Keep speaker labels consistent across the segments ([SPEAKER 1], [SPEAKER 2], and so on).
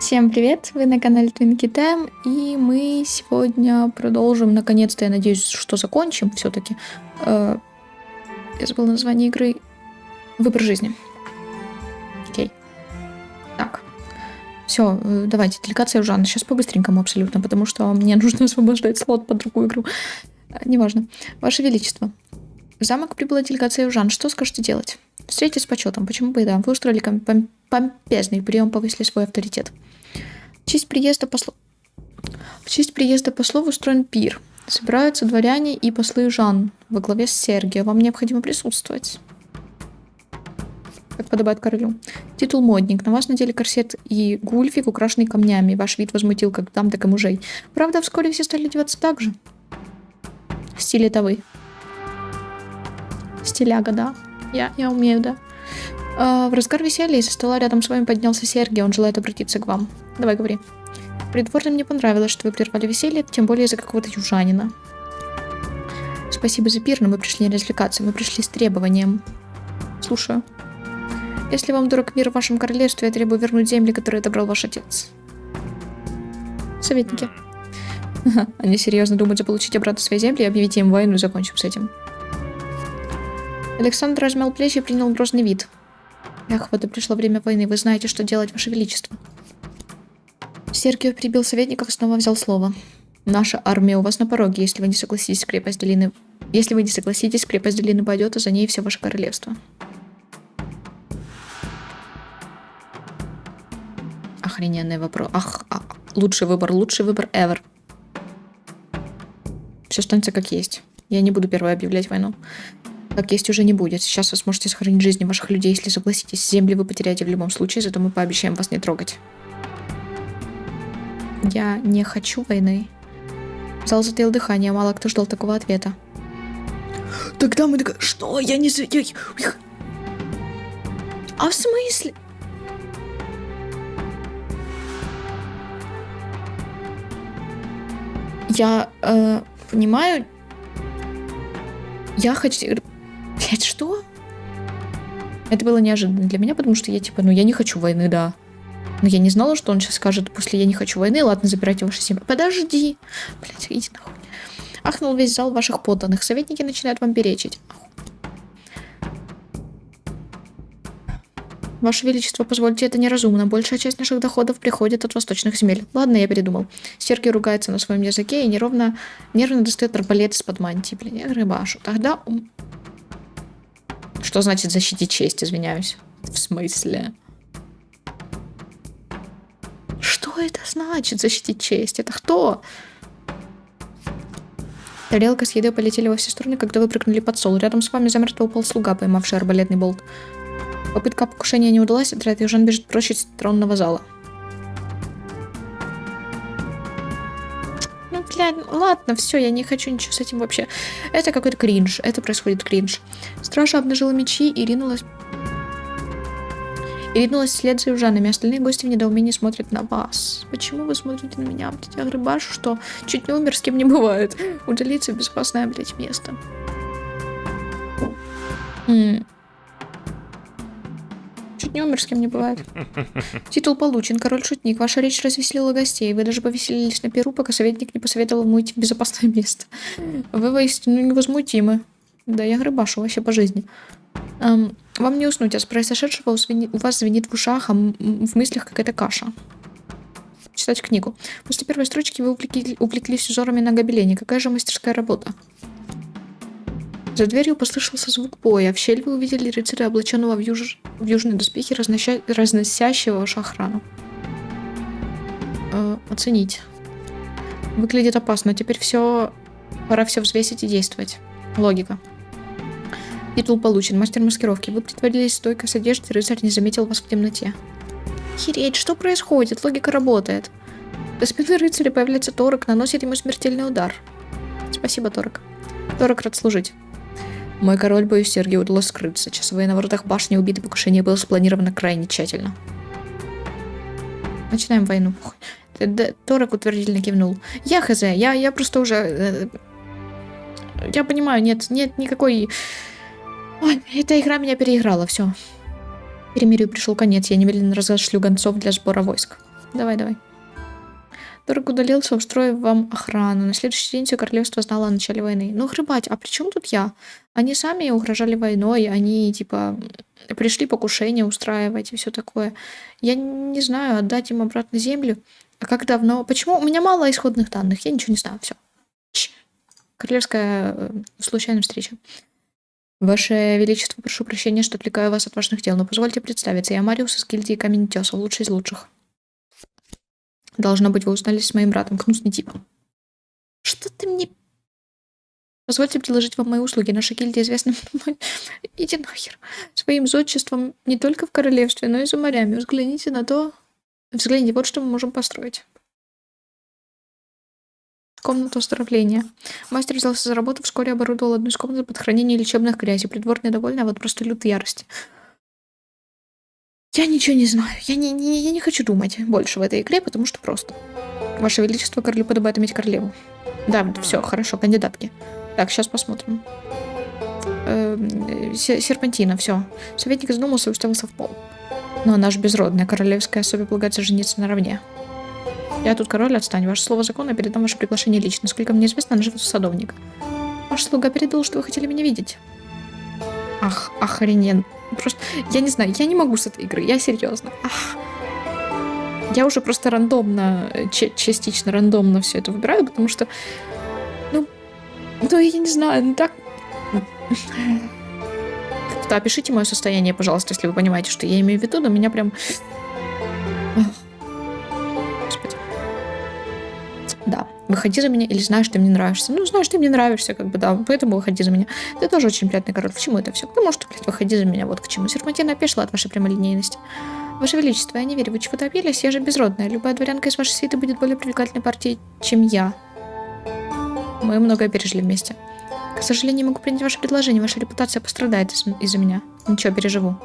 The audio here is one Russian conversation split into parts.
[SPEAKER 1] Всем привет! Вы на канале Twinkie Time, и мы сегодня продолжим, наконец-то, я надеюсь, что закончим все-таки. Я забыла название игры. Выбор жизни. Окей. Так. Все, давайте, делегация Жанна. Сейчас по-быстренькому абсолютно, потому что мне нужно освобождать слот под другую игру. Неважно. Ваше Величество. В замок прибыла делегация Жан. Что скажете делать? Встретитесь с почетом. Почему бы и да? Вы устроили помпезный прием, повысили свой авторитет. В честь приезда послов устроен пир. Собираются дворяне и послы Жан во главе с Сергио. Вам необходимо присутствовать. Как подобает королю. Титул модник. На вас надели корсет и гульфик, украшенный камнями. Ваш вид возмутил как дам, так и мужей. Правда, вскоре все стали одеваться так же. Стиль это вы. Стиляга, да? Я умею, да. В разгар веселья из-за стола рядом с вами поднялся Сергий. Он желает обратиться к вам. Давай, говори. Придворным не понравилось, что вы прервали веселье, тем более из-за какого-то южанина. Спасибо за пир, но мы пришли не развлекаться. Мы пришли с требованием. Слушаю. Если вам дорог мир в вашем королевстве, я требую вернуть земли, которые отобрал ваш отец. Советники. Они серьезно думают заполучить обратно свои земли и объявить им войну, и закончим с этим. Александр размял плечи и принял грозный вид. Эх, вот и пришло время войны. Вы знаете, что делать, ваше величество. Сергио прибил советников и снова взял слово. Наша армия у вас на пороге. Если вы не согласитесь, крепость долины пойдет, а за ней все ваше королевство. Охрененный вопрос. Лучший выбор ever. Все останется как есть. Я не буду первой объявлять войну. Как есть уже не будет. Сейчас вы сможете сохранить жизни ваших людей, если согласитесь. Земли вы потеряете в любом случае, зато мы пообещаем вас не трогать. Я не хочу войны. Зал затаил дыхание, мало кто ждал такого ответа. Тогда мы такие, что? Я не... А в смысле? Я понимаю... Я хочу... Блять, что? Это было неожиданно для меня, потому что я я не хочу войны, да. Но я не знала, что он сейчас скажет после «я не хочу войны», ладно, забирайте ваши семьи. Подожди. Блять, иди нахуй. Ахнул весь зал ваших подданных. Советники начинают вам перечить. Ваше Величество, позвольте, это неразумно. Большая часть наших доходов приходит от восточных земель. Ладно, я передумал. Сергий ругается на своем языке и нервно достает арбалет из-под мантии. Блин, я рыбашу. Тогда... Что значит защитить честь, извиняюсь? В смысле? Что это значит, защитить честь? Это кто? Тарелка с едой полетели во все стороны, когда вы прыгнули под стол. Рядом с вами замертво упал слуга, поймавший арбалетный болт. Попытка покушения не удалась, отряд южан бежит прочь из тронного зала. Ну, блядь, ладно, все, я не хочу ничего с этим вообще. Это какой-то кринж, это происходит кринж. Стража обнажила мечи и ринулась вслед за южанами. Остальные гости в недоумении смотрят на вас. Почему вы смотрите на меня? Блядь, я рыбашу, что чуть не умер, с кем не бывает. Удалиться в безопасное, блядь, место. Чуть не умер, с кем не бывает. Титул получен, король-шутник. Ваша речь развеселила гостей. Вы даже повеселились на перу, пока советник не посоветовал ему идти в безопасное место. Вы воистину невозмутимы. Да, я рыбашу вообще по жизни. Вам не уснуть, а с произошедшего у вас звенит в ушах, а в мыслях какая-то каша. Читать книгу. После первой строчки вы увлеклись узорами на гобелене. Какая же мастерская работа? За дверью послышался звук боя. В щель вы увидели рыцаря, облаченного в южные доспехи, разносящего вашу охрану. Оценить. Выглядит опасно. Теперь пора все взвесить и действовать. Логика. Титул получен. Мастер маскировки. Вы притворились стойкой с одеждой, рыцарь не заметил вас в темноте. Охереть, что происходит? Логика работает. До спины рыцаря появляется Торок, наносит ему смертельный удар. Спасибо, Торок. Торок рад служить. Мой король, боюсь, Сергию удалось скрыться. Часовые на воротах башни убиты, покушение было спланировано крайне тщательно. Начинаем войну. Торок утвердительно кивнул. Я хз, я просто уже... Я понимаю, нет никакой... Ой, эта игра меня переиграла, все. Перемирию пришел конец, я немедленно разошлю гонцов для сбора войск. Давай. Дорог удалился, устроив вам охрану. На следующий день все королевство знало о начале войны. Ну, хребать, а при чем тут я? Они сами угрожали войной, они, типа, пришли покушение устраивать и все такое. Я не знаю, отдать им обратно землю. А как давно? Почему? У меня мало исходных данных, я ничего не знаю, все. Королевская случайная встреча. Ваше Величество, прошу прощения, что отвлекаю вас от важных дел, но позвольте представиться. Я Мариус из гильдии Каменетесов, лучший из лучших. Должно быть, вы узнали с моим братом, гнусный тип. Что ты мне... Позвольте предложить вам мои услуги. Наша гильдия известна... Иди нахер. Своим зодчеством не только в королевстве, но и за морями. Взгляните на то... Взгляните, вот что мы можем построить. Комнату оздоровления. Мастер взялся за работу, вскоре оборудовал одну из комнат под хранение лечебных грязей. Придворные довольны, а вот просто лютая ярость. Я ничего не знаю. Я не хочу думать больше в этой игре, потому что просто. Ваше Величество, королю подобает иметь королеву. Да, все, хорошо, кандидатки. Так, сейчас посмотрим. Серпантина, все. Советник задумался и уставился в пол. Но она же безродная, королевская особе полагается жениться наравне. Я тут король, отстань. Ваше слово закона, я передам ваше приглашение лично. Насколько мне известно, она живет у садовника. Ваш слуга передал, что вы хотели меня видеть. Ах, охрененно. Просто, я не знаю, я не могу с этой игры, я серьезно. Ах. Я уже просто рандомно, частично рандомно все это выбираю, потому что, ну я не знаю, ну так... Да, опишите мое состояние, пожалуйста, если вы понимаете, что я имею в виду, но меня прям... Господи. Да, выходи за меня или знаешь, ты мне нравишься. Ну, знаешь, ты мне нравишься, как бы, да, поэтому выходи за меня. Ты тоже очень приятный король. К чему это все? Потому что, блядь, выходи за меня, вот к чему. Серпантина опешила от вашей прямолинейности. Ваше Величество, я не верю, вы чего-то обиделись, я же безродная. Любая дворянка из вашей свиты будет более привлекательной партией, чем я. Мы многое пережили вместе. К сожалению, не могу принять ваше предложение, ваша репутация пострадает из-за меня. Ничего, переживу.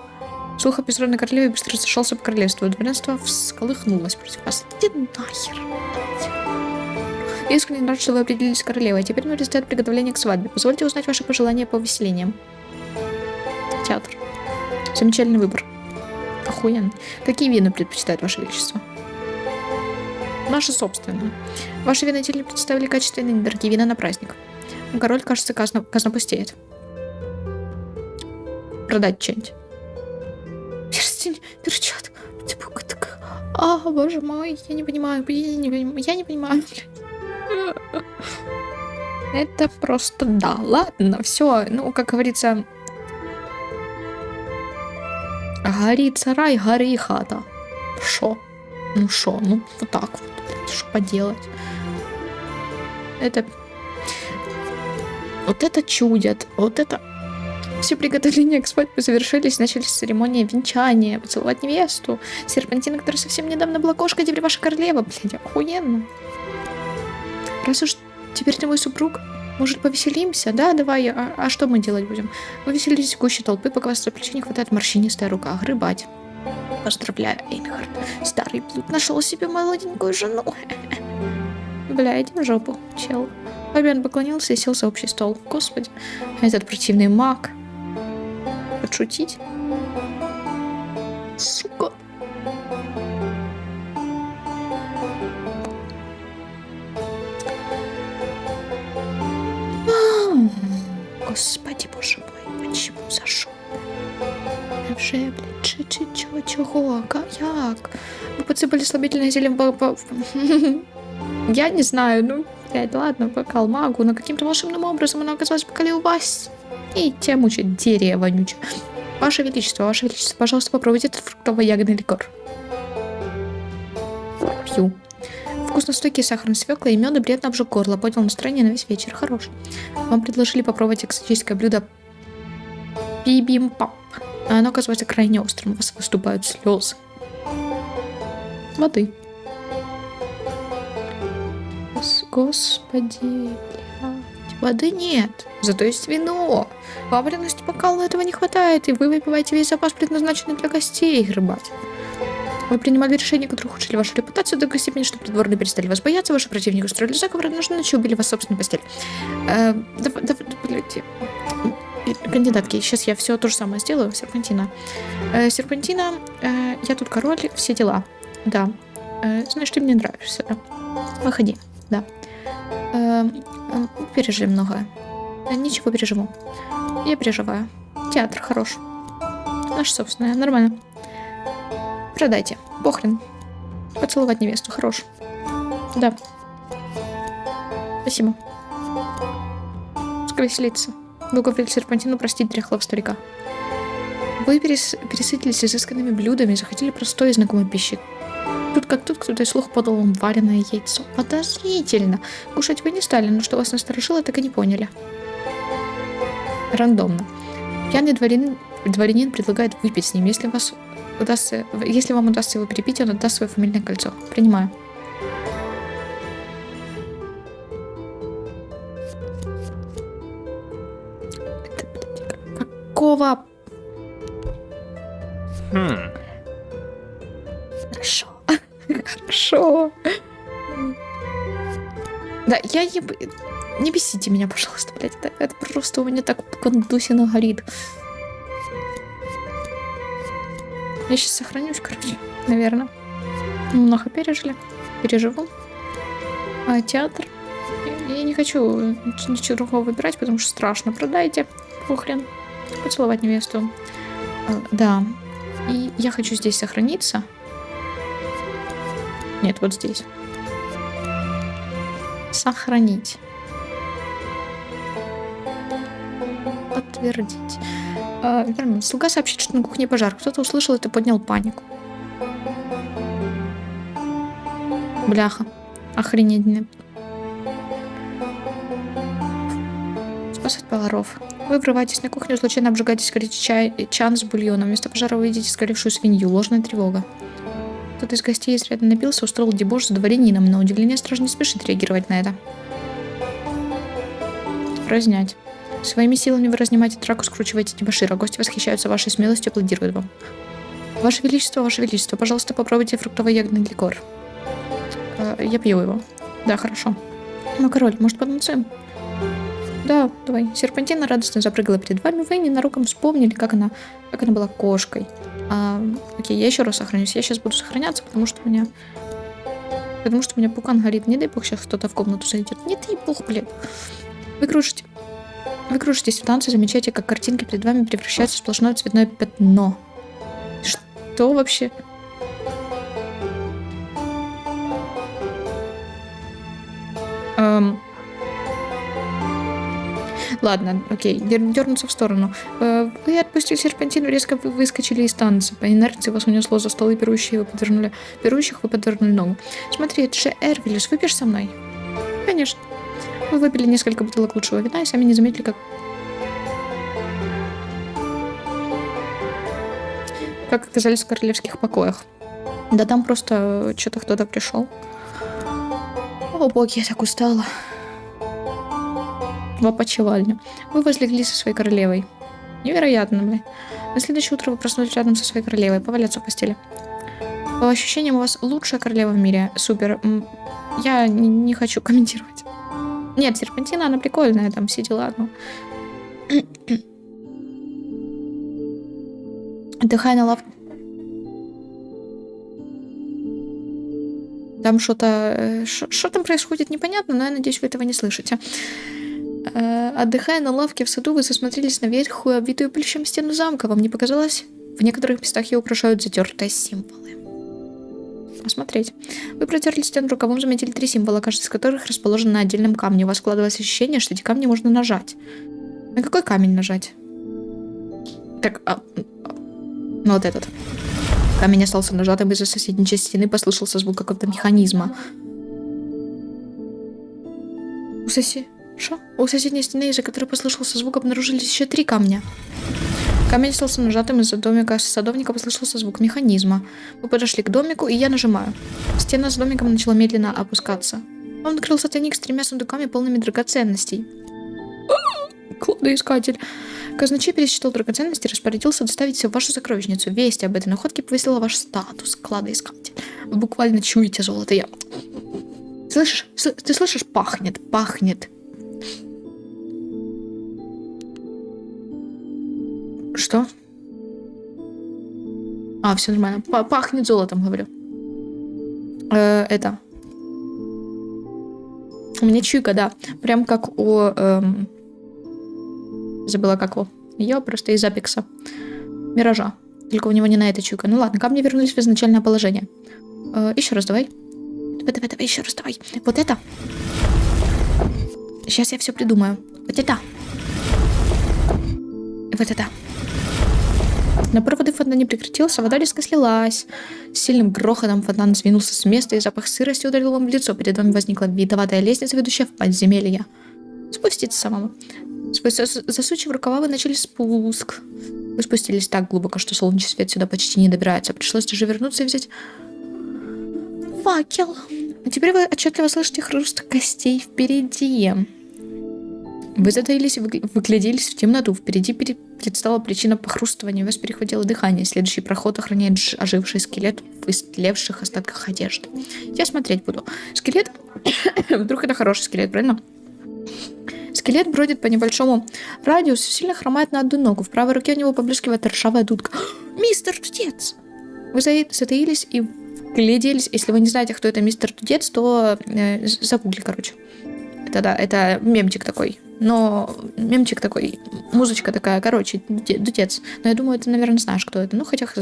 [SPEAKER 1] Слух о безродной королеве быстро разошелся по королевству. Дворянство всколыхнулось против вас. Иди нахер. Я искренне рад, что вы определились с королевой. Теперь мне предстоит приготовление к свадьбе. Позвольте узнать ваши пожелания по увеселениям. Театр. Замечательный выбор. Охуенно. Какие вина предпочитает ваше величество? Наши собственные. Ваши винодельни представили качественные недорогие вина на праздник. Король, кажется, казна пустеет. Продать что-нибудь. Перстень, перчатка. А, боже мой, я не понимаю. Это просто да. Ладно, все. Ну, как говорится... Горит сарай, гори хата. Шо? Ну, вот так вот. Что поделать? Это... Вот это чудят. Вот это... Все приготовления к свадьбе завершились, начались церемония венчания, поцеловать невесту. Серпантина, которая совсем недавно была кошкой, теперь ваша королева. Блядь, охуенно. Раз уж теперь ты мой супруг, может, повеселимся? Да, давай. А что мы делать будем? Вы веселитесь в гуще толпы, пока вас за плечо не хватает морщинистая рука. Грыбать. Поздравляю, Эйнхард. Старый блуд нашел себе молоденькую жену. Бля, иди в жопу, чел. Фабиан поклонился и сел за общий стол. Господи, этот противный маг. Подшутить? Сука. Господи, боже мой, почему зашел? Вже, блядь, чого? Як? Вы подсыпали слабительное зелье по... Я не знаю, ну, блядь, ладно, бокал магу, но каким-то волшебным образом она оказалась в бокале у вас. И тебя мучает дерево вонючее. Ваше Величество, пожалуйста, попробуйте этот фруктово-ягодный ликер. Пью. Вкусно-стойкие сахарные свекла и меда приятно обжег горло, поднял настроение на весь вечер. Хорош. Вам предложили попробовать экзотическое блюдо бибимпап. А оно оказывается крайне острым. У вас выступают слезы. Воды. Господи, блядь. Воды нет. Зато есть вино. Вам приносите бокал, этого не хватает, и вы выпиваете весь запас, предназначенный для гостей, рыбать. Вы принимали решения, которые ухудшили вашу репутацию до такой степени, что придворные перестали вас бояться, ваши противники устроили заговор, однажды ночью убили вас в собственной постели. Кандидатки, сейчас я все то же самое сделаю. Серпантина. Серпантина, я тут король, все дела. Да. Знаешь, ты мне нравишься, да? Выходи, да. Пережили многое. Ничего, переживу. Я переживаю. Театр хорош. Наш собственный, нормально. Продайте. Похрен. Поцеловать невесту, хорош. Да. Спасибо. Пускай веселится. Вы говорили серпантину простить дряхлого старика. Вы пересытились изысканными блюдами и захотели простой и знакомой пищи. Тут как тут кто-то из слух подал вам вареное яйцо. Подозрительно. Кушать вы не стали, но что вас насторожило, так и не поняли. Рандомно. Пьяный дворянин предлагает выпить с ним. Если вам удастся его перепить, он отдаст свое фамильное кольцо. Принимаю. Какого? Хорошо. Хорошо. Да, не бесите меня, пожалуйста, блядь. Это просто у меня так кондусина горит. Я сейчас сохранюсь, короче, наверное. Много пережили. Переживу. А театр? Я не хочу ничего другого выбирать, потому что страшно. Продайте. Похрен. Поцеловать невесту. Да. И я хочу здесь сохраниться. Нет, вот здесь. Сохранить. Подтвердить. Слуга сообщит, что на кухне пожар. Кто-то услышал это и поднял панику. Бляха. Охренеть. Спасать поваров. Вы врываетесь на кухню, случайно обжигаетесь горячий чан с бульоном. Вместо пожара вы видите сгоревшую свинью. Ложная тревога. Кто-то из гостей изрядно напился, устроил дебош с дворянином. На удивление стража не спешит реагировать на это. Разнять. Своими силами вы разнимаете драку, скручиваете дебошира. Гости восхищаются вашей смелостью и аплодируют вам. Ваше Величество, пожалуйста, попробуйте фруктово-ягодный ликер. Я пью его. Да, хорошо. Ну, король, может, потанцуем? Да, давай. Серпантина радостно запрыгала перед вами. Вы ненароком вспомнили, как она была кошкой. Окей, я еще раз сохранюсь. Я сейчас буду сохраняться, потому что у меня пукан горит. Не дай бог, сейчас кто-то в комнату зайдет. Не дай бог, блядь. Вы кружитесь в танце, замечаете, как картинки перед вами превращаются в сплошное цветное пятно. Что вообще? Ладно, окей, дернуться в сторону. Вы отпустили серпантину, резко выскочили из танца. По инерции вас унесло за столы, пирующих вы подвернули ногу. Смотри, это же Эрвилюс, выпьешь со мной? Конечно. Вы выпили несколько бутылок лучшего вина и сами не заметили, как оказались в королевских покоях. Да там просто что-то кто-то пришел. О, боги, я так устала. В опочивальню. Вы возлегли со своей королевой. Невероятно, блин. На следующее утро вы проснулись рядом со своей королевой, поваляться в постели. По ощущениям, у вас лучшая королева в мире. Супер. Я не хочу комментировать. Нет, серпантина, она прикольная, там все дела. Отдыхай на лавке. Там что там происходит, непонятно, но я надеюсь, вы этого не слышите. Отдыхая на лавке в саду, вы засмотрелись на ветхую, обвитую плющем стену замка. Вам не показалось? В некоторых местах ее украшают затертые символы. Посмотреть. Вы протерли стену рукавом, заметили 3 символа, каждый из которых расположен на отдельном камне. У вас складывалось ощущение, что эти камни можно нажать. На какой камень нажать? Так, ну вот этот. Камень остался нажатым, из-за соседней части стены послышался звук какого-то механизма. У соседней стены, из-за которой послышался звук, обнаружились еще 3 камня. Камень остался нажатым, из-за домика садовника послышался звук механизма. Вы подошли к домику, и я нажимаю. Стена с домиком начала медленно опускаться. Вам открылся тайник с 3 сундуками, полными драгоценностей. Кладоискатель. Казначей пересчитал драгоценности и распорядился доставить все в вашу сокровищницу. Весть об этой находке повысила ваш статус. Кладоискатель. Вы буквально чуете золото. Слышишь? Ты слышишь? Пахнет. Что? Все нормально. Пахнет золотом, говорю. Это. У меня чуйка, да. Прям как у... Забыла как его. Ее просто из Апекса. Миража. Только у него не на это чуйка. Ну ладно, камни вернулись в изначальное положение. Еще раз давай. Давай, еще раз давай. Вот это. Сейчас я все придумаю. Вот это. И вот это. Напор воды в фонтане прекратился, вода резко слилась. С сильным грохотом фонтан сдвинулся с места, и запах сырости ударил вам в лицо. Перед вами возникла витоватая лестница, ведущая в подземелье. Спуститься самому. Засучив рукава, вы начали спуск. Вы спустились так глубоко, что солнечный свет сюда почти не добирается. Пришлось даже вернуться и взять факел. А теперь вы отчетливо слышите хруст костей впереди. Вы затаились и выгляделись в темноту. Впереди предстала причина похрустывания. У вас перехватило дыхание. Следующий проход охраняет оживший скелет в истлевших остатках одежды. Я смотреть буду. Скелет... Вдруг это хороший скелет, правильно? Скелет бродит по небольшому радиусу, сильно хромает на одну ногу. В правой руке у него поблескивает ржавая дудка. Мистер Дудец! Вы затаились и вгляделись. Если вы не знаете, кто это мистер Дудец, то загугли, короче. Это да, это мемчик такой. Но мемчик такой, музычка такая, короче, Дудец. Но я думаю, ты, наверное, знаешь, кто это. Ну, хотя хз.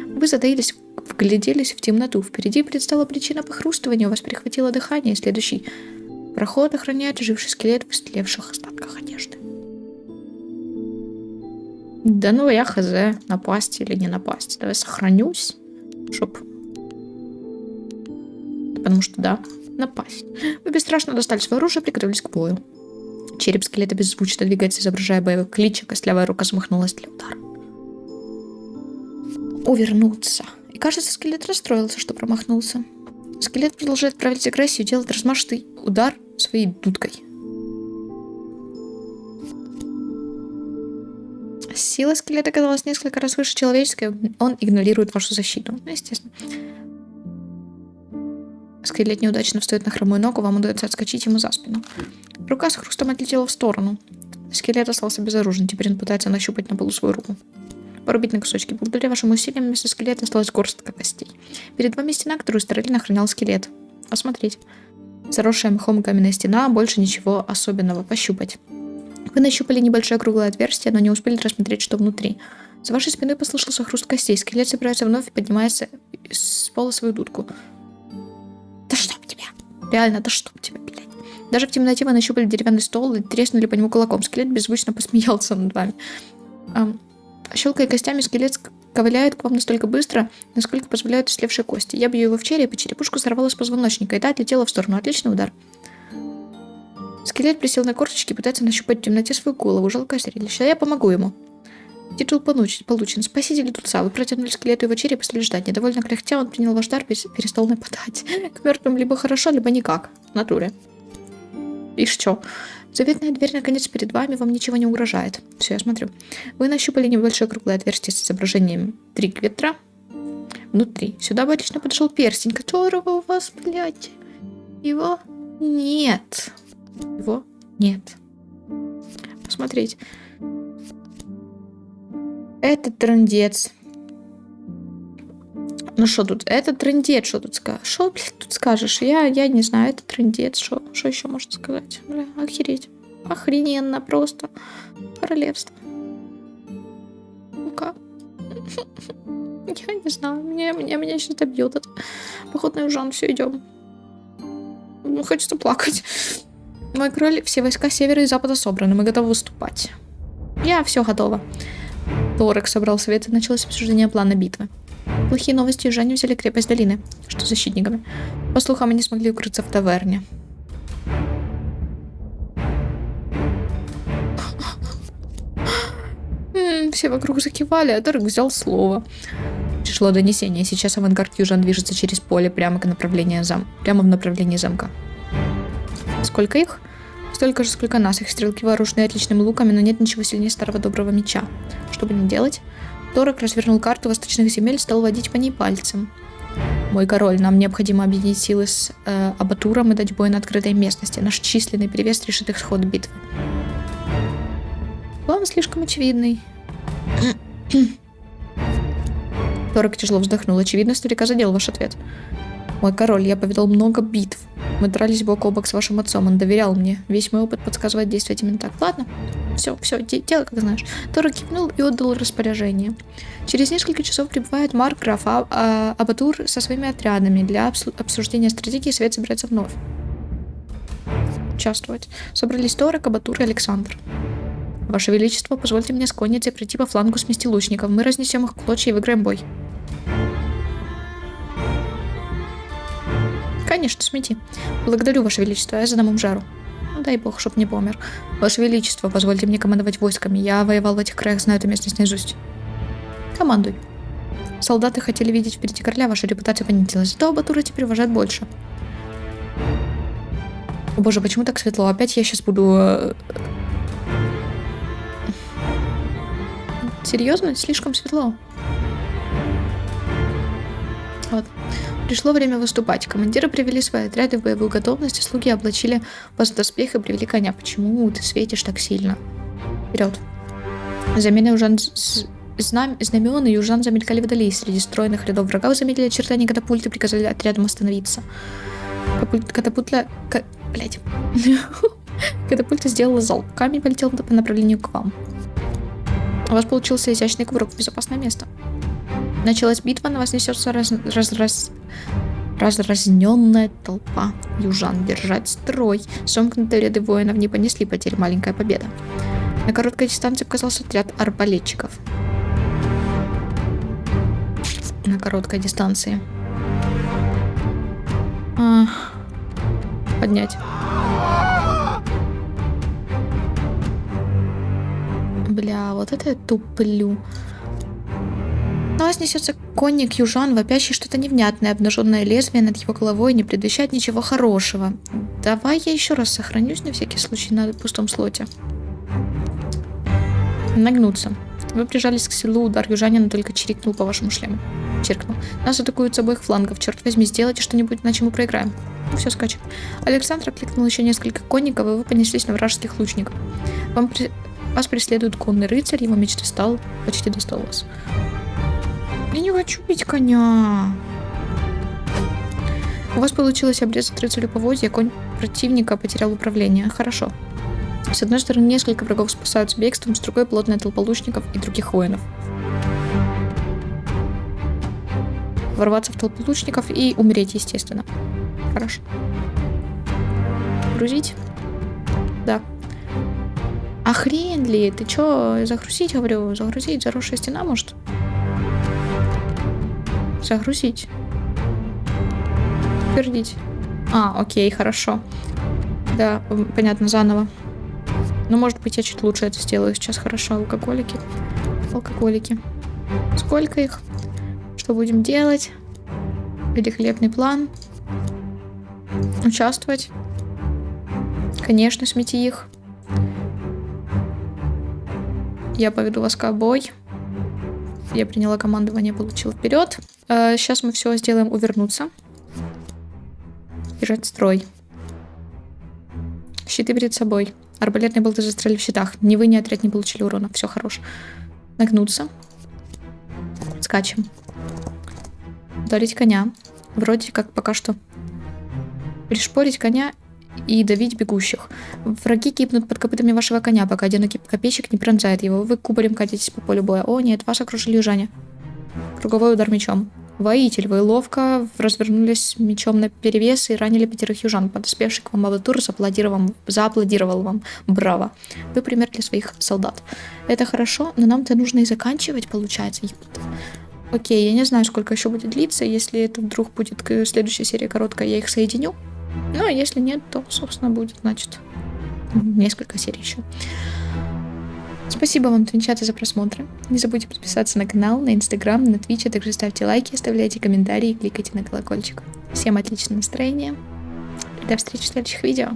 [SPEAKER 1] Вы затаились, вгляделись в темноту. Впереди предстала причина похрустывания. У вас перехватило дыхание. Следующий проход охраняет оживший скелет в истлевших остатках одежды. Да ну я хз, напасть или не напасть. Давай сохранюсь, чтоб... Потому что да, напасть. Вы бесстрашно достали свое оружие и приготовились к бою. Череп скелета беззвучно двигается, изображая боевой клич, а костлявая рука смахнулась для удара. Увернуться. И кажется, скелет расстроился, что промахнулся. Скелет продолжает проявлять агрессию, делает размашистый удар своей дудкой. Сила скелета оказалась несколько раз выше человеческой, он игнорирует вашу защиту. Ну, естественно. Скелет неудачно встает на хромую ногу, вам удается отскочить ему за спину. Рука с хрустом отлетела в сторону. Скелет остался безоружен, теперь он пытается нащупать на полу свою руку. Порубить на кусочки. Благодаря вашим усилиям вместо скелета осталась горстка костей. Перед вами стена, которую старательно охранял скелет. Осмотреть. Заросшая мхом каменная стена, больше ничего особенного. Пощупать. Вы нащупали небольшое круглое отверстие, но не успели рассмотреть, что внутри. За вашей спиной послышался хруст костей. Скелет собирается вновь и поднимается с пола свою дудку. Да чтоб тебя! Реально, да чтоб тебя, блядь. Даже в темноте вы нащупали деревянный стол и треснули по нему кулаком. Скелет беззвучно посмеялся над вами. Щелкая костями, скелет ковыляет к вам настолько быстро, насколько позволяют ислевшие кости. Я бью его в череп, и черепушка сорвалась с позвоночника, и та отлетела в сторону. Отличный удар. Скелет присел на корточки и пытается нащупать в темноте свою голову. Жалкое зрелище. А я помогу ему. Титул получен. Спаситель Дудца. Вы протянули скелету его череп и стали ждать. Недовольно кряхтя, он принял ваш дар и перестал нападать. К мертвым либо хорошо, либо никак. В натуре. И что? Заветная дверь наконец перед вами, вам ничего не угрожает. Все, я смотрю. Вы нащупали небольшое круглое отверстие с изображением 3 ветра. Внутри. Сюда бы отлично подошел перстень, которого у вас, блядь, его нет. Его нет. Посмотреть. Это трындец. Ну что тут? Это трындец, что тут скажешь? Что, блядь, тут скажешь? Я не знаю, это трындец. Что еще можно сказать? Бля, охереть. Охрененно просто. Королевство. Ну-ка. Я не знаю. Меня сейчас добьет это. Походный ужан, все, идем. Ну, хочется плакать. Мой король, все войска севера и запада собраны. Мы готовы выступать. Я все готова. Торек собрал совет и началось обсуждение плана битвы. Плохие новости: южане взяли крепость долины. Что с защитниками? По слухам, они смогли укрыться в таверне. Все вокруг закивали, а Торек взял слово. Пришло донесение. Сейчас авангард южан движется через поле прямо в направлении замка. Сколько их? Столько же, сколько нас. Их стрелки вооружены отличными луками, но нет ничего сильнее старого доброго меча. Что бы ни делать? Торек развернул карту восточных земель и стал водить по ней пальцем. Мой король, нам необходимо объединить силы с Абатуром и дать бой на открытой местности. Наш численный перевес решит исход битвы. План слишком очевидный. Торек тяжело вздохнул. Очевидно, старика задел ваш ответ. Мой король, я повидал много битв. Мы дрались бок о бок с вашим отцом, он доверял мне. Весь мой опыт подсказывает действовать именно так. Ладно, все, делай как знаешь. Тора кивнул и отдал распоряжение. Через несколько часов прибывает маркграф Абатур со своими отрядами. Для обсуждения стратегии совет собирается вновь. Участвовать. Собрались Торок, Абатур и Александр. Ваше Величество, позвольте мне с конницей пройти по флангу смести лучников. Мы разнесем их в клочья и выиграем бой. Конечно, смети. Благодарю, Ваше Величество, я задам им жару. Ну, дай бог, чтоб не помер. Ваше Величество, позвольте мне командовать войсками. Я воевал в этих краях, знаю эту местность наизусть. Командуй. Солдаты хотели видеть впереди короля, ваша репутация понизилась. Зато Абатура теперь уважают больше. О боже, почему так светло? Опять я сейчас буду... Серьезно? Слишком светло. Вот. Пришло время выступать. Командиры привели свои отряды в боевую готовность, и слуги облачили вас в доспех и привели коня. Почему ты светишь так сильно? Вперед. Замены южан знамен и южан замелькали вдали. Среди стройных рядов врага вы заметили очертания катапульты и приказали отрядам остановиться. Катапульта сделала залп. Камень полетел по направлению к вам. У вас получился изящный кувырок в безопасное место. Началась битва, на вас несется разразненная толпа южан. Держать строй. Сомкнутые ряды воинов не понесли потери. Маленькая победа. На короткой дистанции показался отряд арбалетчиков. На короткой дистанции. Поднять. Бля, вот это я туплю. На вас несется конник южан, вопящий что-то невнятное. Обнаженное лезвие над его головой не предвещает ничего хорошего. Давай я еще раз сохранюсь на всякий случай на пустом слоте. Нагнуться. Вы прижались к селу, удар южанина только чирикнул по вашему шлему. Чиркнул. Нас атакуют с обоих флангов. Черт возьми, сделайте что-нибудь, иначе мы проиграем. Ну все, скачем. Александр окликнул еще несколько конников, и вы понеслись на вражеских лучников. Вас преследует конный рыцарь, его меч достал, почти достал вас. Я не хочу бить коня. У вас получилось обрезать рыцарю поводья, конь противника потерял управление. Хорошо. С одной стороны, несколько врагов спасаются бегством, с другой плотная толпа лучников и других воинов. Ворваться в толпу лучников и умереть, естественно. Хорошо. Грузить? Да. А хрен ли? Ты чё, загрузить, говорю? Загрузить? Заросшая стена, может? Загрузить. Подтвердить. Окей, хорошо. Да, понятно, заново. Ну, может быть, я чуть лучше это сделаю сейчас. Хорошо, алкоголики. Алкоголики. Сколько их? Что будем делать? Великолепный план. Участвовать. Конечно, смети их. Я поведу вас в бой. Я приняла командование, получил вперед. Сейчас мы все сделаем увернуться. Держать строй. Щиты перед собой. Арбалетные болты застряли в щитах. Ни вы, ни отряд не получили урона. Все хорош. Нагнуться. Скачем. Ударить коня. Вроде как пока что. Пришпорить коня и давить бегущих. Враги кипнут под копытами вашего коня, пока одинокий копейщик не пронзает его. Вы кубарем катитесь по полю боя. О нет, вас окружили южане. Круговой удар мечом. Воитель, вы ловко развернулись мечом на перевес и ранили 5 южан. Подоспевший к вам Абатур зааплодировал вам. Браво. Вы пример для своих солдат. Это хорошо, но нам-то нужно и заканчивать, получается. Окей, я не знаю, сколько еще будет длиться. Если это вдруг будет следующая серия короткая, я их соединю. Ну, а если нет, то, собственно, будет, значит, несколько серий еще. Спасибо вам, твинчата, за просмотр. Не забудьте подписаться на канал, на Инстаграм, на Твич, а также ставьте лайки, оставляйте комментарии и кликайте на колокольчик. Всем отличного настроения и до встречи в следующих видео.